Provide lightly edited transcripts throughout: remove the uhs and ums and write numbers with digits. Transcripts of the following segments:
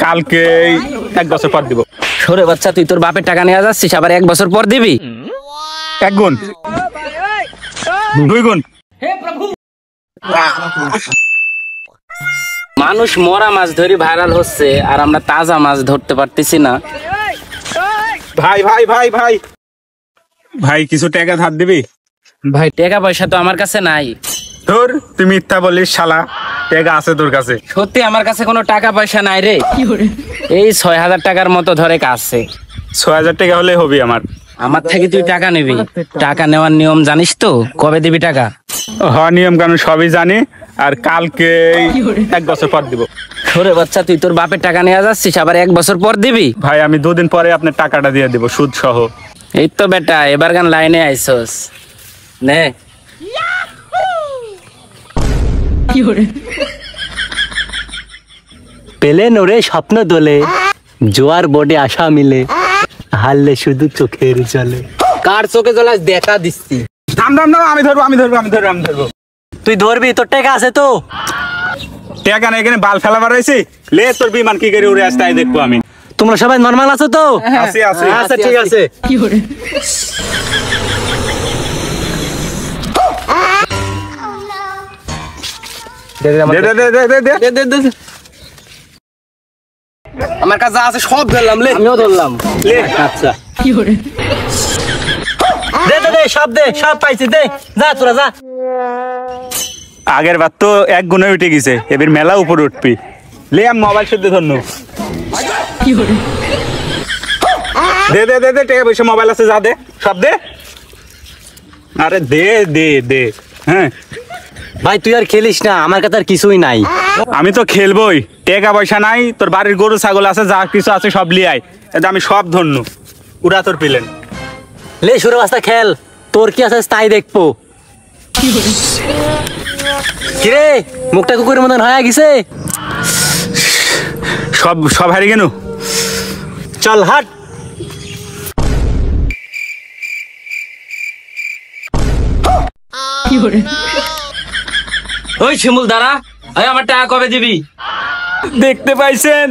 কালকে 1 বছর পর দিব। সরে বাচ্চা, তুই তোর বাপের টাকা নিয়ে যাচ্ছিস, আবার 1 বছর পর দিবি? 1 গুণ 2 গুণ। মানুষ মরা মাছ ধরে ভাইরাল হচ্ছে, আর আমরা তাজা মাছ ধরতে পারতেছি না। ভাই ভাই ভাই ভাই ভাই কিছু টাকা ধার দিবি? ভাই টাকা পয়সা তো আমার কাছে নাই। তোর তুই মিথ্যা বলিস শালা, টাকা আছে তোর কাছে? সত্যি আমার কাছে কোনো টাকা পয়সা নাই রে। এই 6000 টাকার মতো ধরে কাছে। 6000 টাকা হলে হবে আমার। আমার থেকে তুই টাকা নিবি? টাকা নেওয়ার নিয়ম জানিস তো? কবে দিবি টাকা? নিয়ম কানুন সবই জানি, আর কালকে 1 বছর পর দিব। সরে বাচ্চা, তুই তোর বাপের টাকা নিয়ে যাচ্ছিস, আবার 1 বছর পর দিবি? ভাই আমি 2 দিন পরে আপনার টাকাটা দিয়ে দিব, সুদ সহ। এই তো বেটা, এবার গান লাইনে আইসোস নে। পেলে নোরে স্বপ্ন দোলে, জোয়ার বোর্ডে আশা মিলে, হারলে শুধু চোখের জলে। কার চোখে জল দেখা দিচ্ছি? থাম থাম থাম, আমি ধরবো আমি ধরবো আমি ধরবো আমি ধরবো। তুই ধরবি? তোর টাকা আছে তো? টাকা না, এখানে বাল ফেলাবার হয়েছি। লে তোর বিমান কি করে উড়ে আসতে তাই দেখবো আমি। তোমরা সবাই নরমাল আছো তো? আছি আছি। আচ্ছা ঠিক আছে। দে দে দে দে দে দে। আমার কাছে আছে সব ধরলাম, লে আমিও ধরলাম। লে আচ্ছা দে দে দে, সব দে, সব পাইছি, দে যা তোরা যা। আগের বার তো 1 গুণে উঠে গেছে, এবার মেলা উপরে উঠবি। লে আমি মোবাইল শুদ্ধ ধরনু। দে দে দে দে, টাকা পয়সা মোবাইল আছে, যা দে সব দে। আরে দে দে দে। হ্যাঁ ভাই তুই আর খেলিস না, আমার কাছে আর কিছুই নাই। আমি তো খেলবই, টাকা পয়সা নাই। তোর বাড়ির গরু ছাগল আছে, যা কিছু আছে সব লিয়ে আয়। এটা আমি সব ধরনু, উড়া তোর পিলেন। লে সুরে বাস্তা খেল, তোর কি আছে তাই দেখবো। কিরে মুখটা কুকুরের মতন হয়ে গেছে। সব সব হারিয়ে গেল। চল হাট। ওই শিমুল দাঁড়া, আমার টাকা কবে দিবি? দেখতে পাইছেন?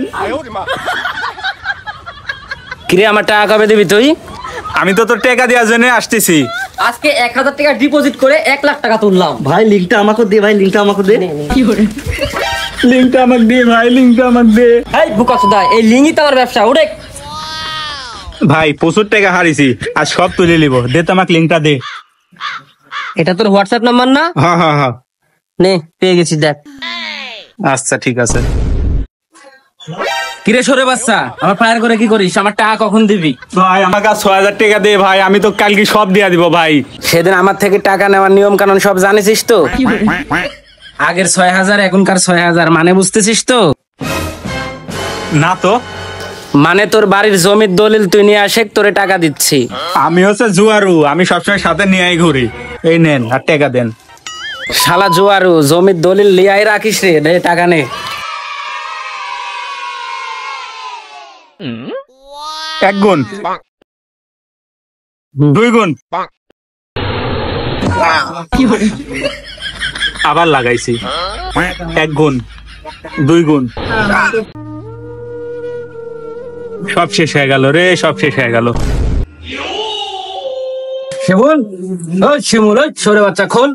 কিরে আমার টাকা কবে দিবি তুই? আমি তো তোর টাকা দেওয়ার জন্য আসতেছি। আজকে 1000 টাকা ডিপোজিট করে 1 লাখ টাকা তুললাম। ভাই লিঙ্কটা আমাকে দে, ভাই লিঙ্কটা আমাকে দে। লিঙ্কটা আমাকে দে ভাই, লিঙ্কটা আমাকে দে। এই বুকাচোদা, এই লিঙ্কই তো আমার ব্যবসা। ওরে ভাই প্রচুর টাকা হারিয়েছি, আর সব তুলে নিব। দে তো আমাকে লিঙ্কটা দে। এটা তোর হোয়াটসঅ্যাপ নাম্বার না? হ্যাঁ হ্যাঁ হ্যাঁ। নে পেয়ে গেছি, দেখ। আচ্ছা ঠিক আছে। কিরে সরে বাচ্চা, আমার ফায়ার করে কি করিস? আমার টাকা কখন দিবি? ভাই আমার কাছে 6000 টাকা দে ভাই, আমি তো কালকে সব দিয়া দিব ভাই। সেদিন আমার থেকে টাকা নেওয়ার নিয়ম কানুন সব জানিস তো? আগের 6000 এখনকার 6000 মানে বুঝতেছিস তো? না তো। মানে তোর বাড়ির জমির দলিল তুই নিয়ে আসে তোরে টাকা দিচ্ছি। আমি হচ্ছে জুয়ারু, আমি সবসময় সাথে নিয়েই ঘুরি। এই নেন আর টাকা দেন। শালা জুয়ারু, জমির দলিল লিয়াই রাখিস রে, নে টাকা নে। 1 গুণ 2 গুণ। আবার লাগাইছি। 1 গুণ 2 গুণ। সব শেষ হয়ে গেল রে, সব শেষ হয়ে গেল। শিমুল, ওই শিমুল, ওই সরে বাচ্চা খোল।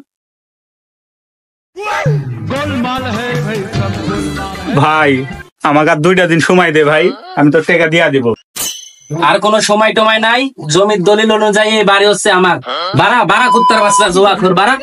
ভাই আমাকে আর 2টা দিন সময় দে ভাই, আমি তো টাকা দিয়া দিব। আর কোনো সময় টময় নাই, জমির দলিল অনুযায়ী এই বাড়ি হচ্ছে আমার। বাড়া বাড়া কুত্তার বাচ্চা জুয়া খোর বাড়া।